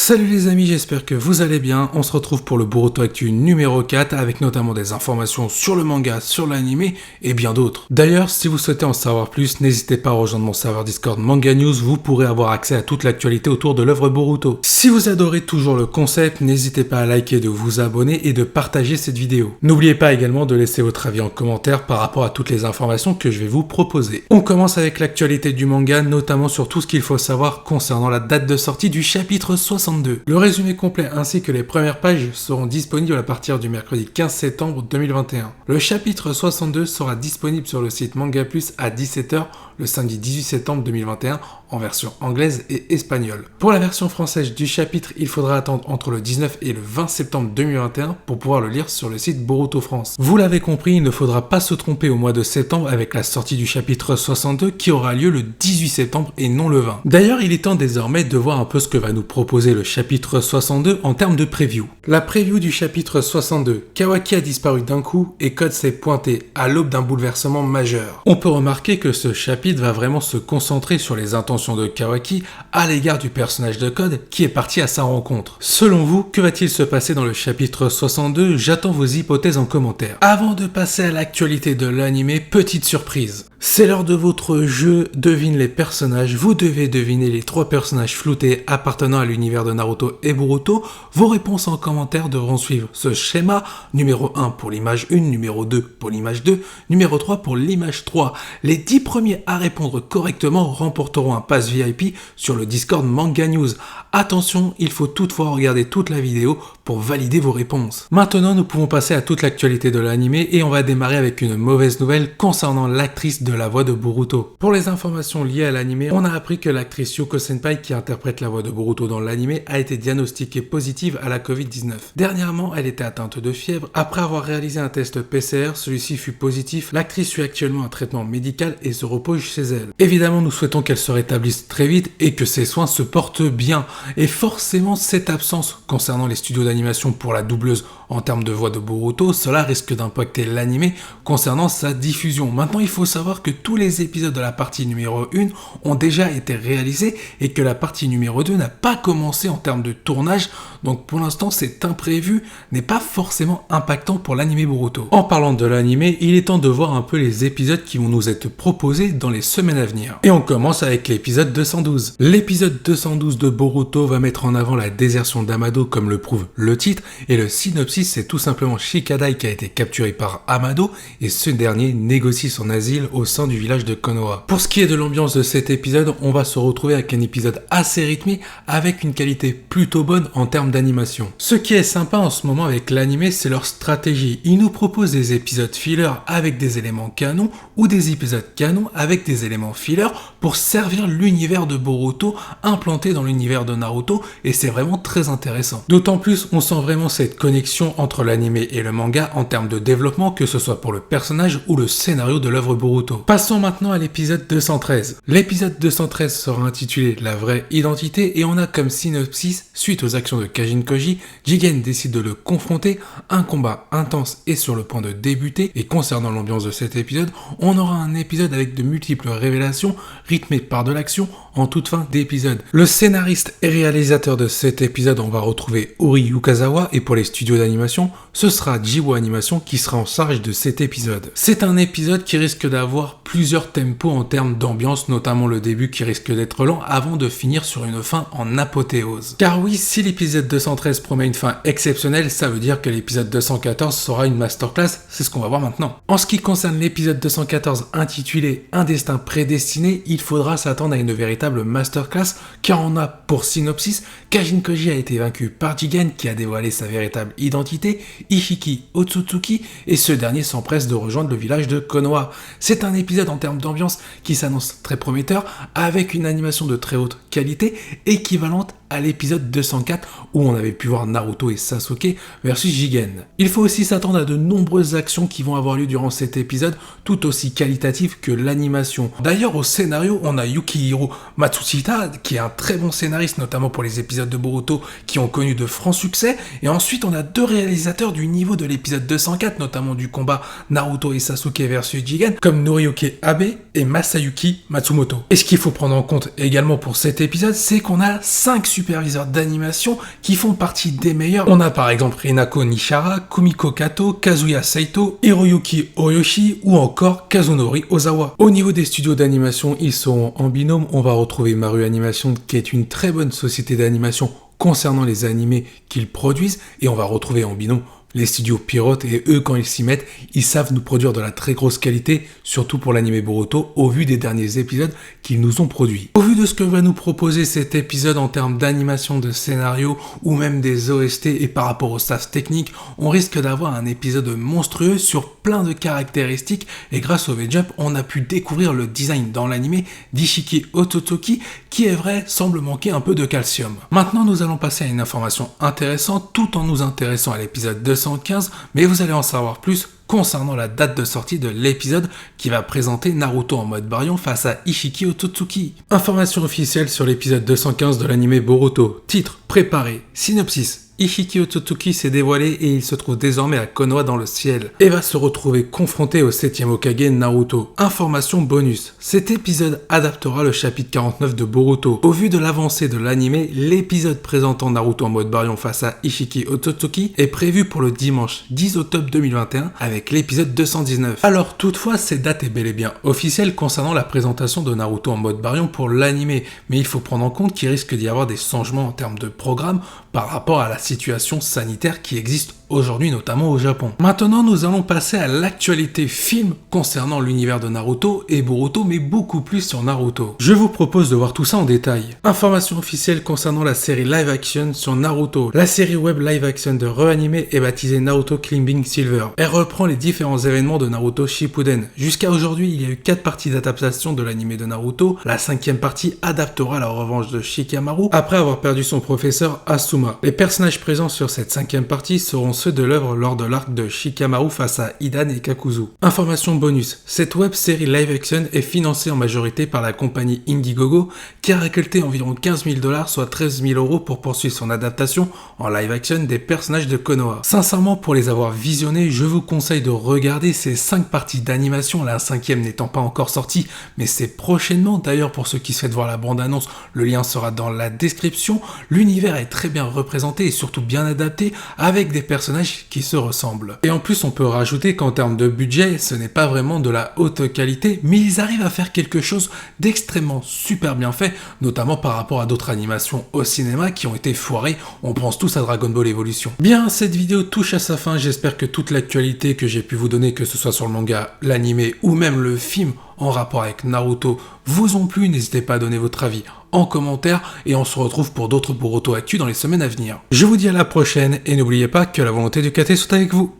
Salut les amis, j'espère que vous allez bien. On se retrouve pour le Boruto Actu numéro 4 avec notamment des informations sur le manga, sur l'anime et bien d'autres. D'ailleurs, si vous souhaitez en savoir plus, n'hésitez pas à rejoindre mon serveur Discord Manga News, vous pourrez avoir accès à toute l'actualité autour de l'œuvre Boruto. Si vous adorez toujours le concept, n'hésitez pas à liker, de vous abonner et de partager cette vidéo. N'oubliez pas également de laisser votre avis en commentaire par rapport à toutes les informations que je vais vous proposer. On commence avec l'actualité du manga, notamment sur tout ce qu'il faut savoir concernant la date de sortie du chapitre 62. Le résumé complet ainsi que les premières pages seront disponibles à partir du mercredi 15 septembre 2021. Le chapitre 62 sera disponible sur le site Manga Plus à 17h le samedi 18 septembre 2021 en version anglaise et espagnole. Pour la version française du chapitre, il faudra attendre entre le 19 et le 20 septembre 2021 pour pouvoir le lire sur le site Boruto France. Vous l'avez compris, il ne faudra pas se tromper au mois de septembre avec la sortie du chapitre 62 qui aura lieu le 18 septembre et non le 20. D'ailleurs, il est temps désormais de voir un peu ce que va nous proposer le chapitre 62 en termes de preview. La preview du chapitre 62, Kawaki a disparu d'un coup et Code s'est pointé à l'aube d'un bouleversement majeur. On peut remarquer que ce chapitre va vraiment se concentrer sur les intentions de Kawaki à l'égard du personnage de Code qui est parti à sa rencontre. Selon vous, que va-t-il se passer dans le chapitre 62? J'attends vos hypothèses en commentaire. Avant de passer à l'actualité de l'anime, petite surprise. C'est l'heure de votre jeu Devine les personnages. Vous devez deviner les 3 personnages floutés appartenant à l'univers de Naruto et Boruto. Vos réponses en commentaire devront suivre ce schéma. Numéro 1 pour l'image 1, numéro 2 pour l'image 2, numéro 3 pour l'image 3. Les 10 premiers à répondre correctement remporteront un pass VIP sur le Discord Manga News. Attention, il faut toutefois regarder toute la vidéo pour valider vos réponses. Maintenant, nous pouvons passer à toute l'actualité de l'anime et on va démarrer avec une mauvaise nouvelle concernant l'actrice de la voix de Boruto. Pour les informations liées à l'anime, on a appris que l'actrice Yuko Senpai qui interprète la voix de Boruto dans l'anime a été diagnostiquée positive à la Covid-19. Dernièrement, elle était atteinte de fièvre. Après avoir réalisé un test PCR, celui-ci fut positif. L'actrice suit actuellement un traitement médical et se repose chez elle. Évidemment, nous souhaitons qu'elle se rétablisse très vite et que ses soins se portent bien. Et forcément, cette absence concernant les studios d'animation pour la doubleuse en termes de voix de Boruto, cela risque d'impacter l'anime concernant sa diffusion. Maintenant, il faut savoir que tous les épisodes de la partie numéro 1 ont déjà été réalisés et que la partie numéro 2 n'a pas commencé en termes de tournage. Donc pour l'instant, cet imprévu n'est pas forcément impactant pour l'anime Boruto. En parlant de l'anime, il est temps de voir un peu les épisodes qui vont nous être proposés dans les semaines à venir. Et on commence avec l'épisode 212. L'épisode 212 de Boruto va mettre en avant la désertion d'Amado comme le prouve le titre et le synopsis c'est tout simplement Shikadai qui a été capturé par Amado et ce dernier négocie son asile au sein du village de Konoha. Pour ce qui est de l'ambiance de cet épisode, on va se retrouver avec un épisode assez rythmé avec une qualité plutôt bonne en termes d'animation. Ce qui est sympa en ce moment avec l'anime, c'est leur stratégie. Ils nous proposent des épisodes filler avec des éléments canons ou des épisodes canons avec des éléments filler pour servir l'univers de Boruto implanté dans l'univers de Naruto et c'est vraiment très intéressant. D'autant plus, on sent vraiment cette connexion entre l'anime et le manga en termes de développement, que ce soit pour le personnage ou le scénario de l'œuvre Boruto. Passons maintenant à l'épisode 213. L'épisode 213 sera intitulé La vraie identité et on a comme synopsis, suite aux actions de Kajin Koji, Jigen décide de le confronter, un combat intense est sur le point de débuter et concernant l'ambiance de cet épisode, on aura un épisode avec de multiples révélations rythmé par de l'action en toute fin d'épisode. Le scénariste et réalisateur de cet épisode, on va retrouver Ori Yukazawa et pour les studios d'animation, ce sera Jiwa Animation qui sera en charge de cet épisode. C'est un épisode qui risque d'avoir plusieurs tempos en termes d'ambiance, notamment le début qui risque d'être lent avant de finir sur une fin en apothéose. Car oui, si l'épisode 213 promet une fin exceptionnelle, ça veut dire que l'épisode 214 sera une masterclass, c'est ce qu'on va voir maintenant. En ce qui concerne l'épisode 214 intitulé Un destin prédestiné, il faudra s'attendre à une véritable masterclass car on a pour synopsis, Kajin Koji a été vaincu par Jigen qui a dévoilé sa véritable identité, Ishiki Otsutsuki et ce dernier s'empresse de rejoindre le village de Konoha. C'est un épisode en termes d'ambiance qui s'annonce très prometteur avec une animation de très haute qualité équivalente à l'épisode 204 où on avait pu voir Naruto et Sasuke versus Jigen. Il faut aussi s'attendre à de nombreuses actions qui vont avoir lieu durant cet épisode, tout aussi qualitatives que l'animation. D'ailleurs, au scénario, on a Yukihiro Matsushita, qui est un très bon scénariste, notamment pour les épisodes de Boruto qui ont connu de francs succès, et ensuite on a 2 réalisateurs du niveau de l'épisode 204, notamment du combat Naruto et Sasuke versus Jigen, comme Noriyuki Abe et Masayuki Matsumoto. Et ce qu'il faut prendre en compte également pour cet épisode, c'est qu'on a 5 super superviseurs d'animation qui font partie des meilleurs. On a par exemple Rinako Nishihara, Kumiko Kato, Kazuya Saito, Hiroyuki Oyoshi ou encore Kazunori Ozawa. Au niveau des studios d'animation, ils sont en binôme. On va retrouver Maru Animation qui est une très bonne société d'animation concernant les animés qu'ils produisent, et on va retrouver en binôme les studios Pierrot, et eux, quand ils s'y mettent, ils savent nous produire de la très grosse qualité, surtout pour l'anime Boruto, au vu des derniers épisodes qu'ils nous ont produits. Au vu de ce que va nous proposer cet épisode en termes d'animation, de scénario, ou même des OST, et par rapport au staff technique, on risque d'avoir un épisode monstrueux sur plein de caractéristiques, et grâce au V-Jump, on a pu découvrir le design dans l'anime d'Ishiki Ototoki, qui est vrai, semble manquer un peu de calcium. Maintenant, nous allons passer à une information intéressante, tout en nous intéressant à l'épisode 215, mais vous allez en savoir plus concernant la date de sortie de l'épisode qui va présenter Naruto en mode Baryon face à Ishiki Otsutsuki. Information officielle sur l'épisode 215 de l'anime Boruto. Titre, préparé. Synopsis. Ishiki Otsutsuki s'est dévoilé et il se trouve désormais à Konoha dans le ciel et va se retrouver confronté au 7ème Hokage Naruto. Information bonus, cet épisode adaptera le chapitre 49 de Boruto. Au vu de l'avancée de l'anime, l'épisode présentant Naruto en mode Baryon face à Ishiki Otsutsuki est prévu pour le dimanche 10 octobre 2021 avec l'épisode 219. Alors toutefois, cette date est bel et bien officielle concernant la présentation de Naruto en mode Baryon pour l'anime, mais il faut prendre en compte qu'il risque d'y avoir des changements en termes de programme par rapport à la situation sanitaire qui existe aujourd'hui, notamment au Japon. Maintenant, nous allons passer à l'actualité film concernant l'univers de Naruto et Boruto, mais beaucoup plus sur Naruto. Je vous propose de voir tout ça en détail. Information officielle concernant la série live action sur Naruto. La série web live action de Reanime est baptisée Naruto Climbing Silver. Elle reprend les différents événements de Naruto Shippuden. Jusqu'à aujourd'hui, il y a eu 4 parties d'adaptation de l'anime de Naruto. La 5e partie adaptera la revanche de Shikamaru après avoir perdu son professeur Asuma. Les personnages présents sur cette 5e partie seront ceux de l'œuvre lors de l'arc de Shikamaru face à Hidan et Kakuzu. Information bonus, cette web série live action est financée en majorité par la compagnie Indiegogo qui a récolté environ 15 000 $, soit 13 000 € pour poursuivre son adaptation en live action des personnages de Konoha. Sincèrement, pour les avoir visionnés, je vous conseille de regarder ces 5 parties d'animation, la 5e n'étant pas encore sortie, mais c'est prochainement. D'ailleurs, pour ceux qui souhaitent voir la bande-annonce, le lien sera dans la description. L'univers est très bien représenté et surtout bien adapté avec des personnages qui se ressemblent. Et en plus, on peut rajouter qu'en termes de budget, ce n'est pas vraiment de la haute qualité, mais ils arrivent à faire quelque chose d'extrêmement super bien fait, notamment par rapport à d'autres animations au cinéma qui ont été foirées. On pense tous à Dragon Ball Evolution. Bien, cette vidéo touche à sa fin. J'espère que toute l'actualité que j'ai pu vous donner, que ce soit sur le manga, l'anime ou même le film en rapport avec Naruto, vous ont plu. N'hésitez pas à donner votre avis en commentaire et on se retrouve pour d'autres Boruto Actu dans les semaines à venir. Je vous dis à la prochaine et n'oubliez pas que la volonté du KT soit avec vous.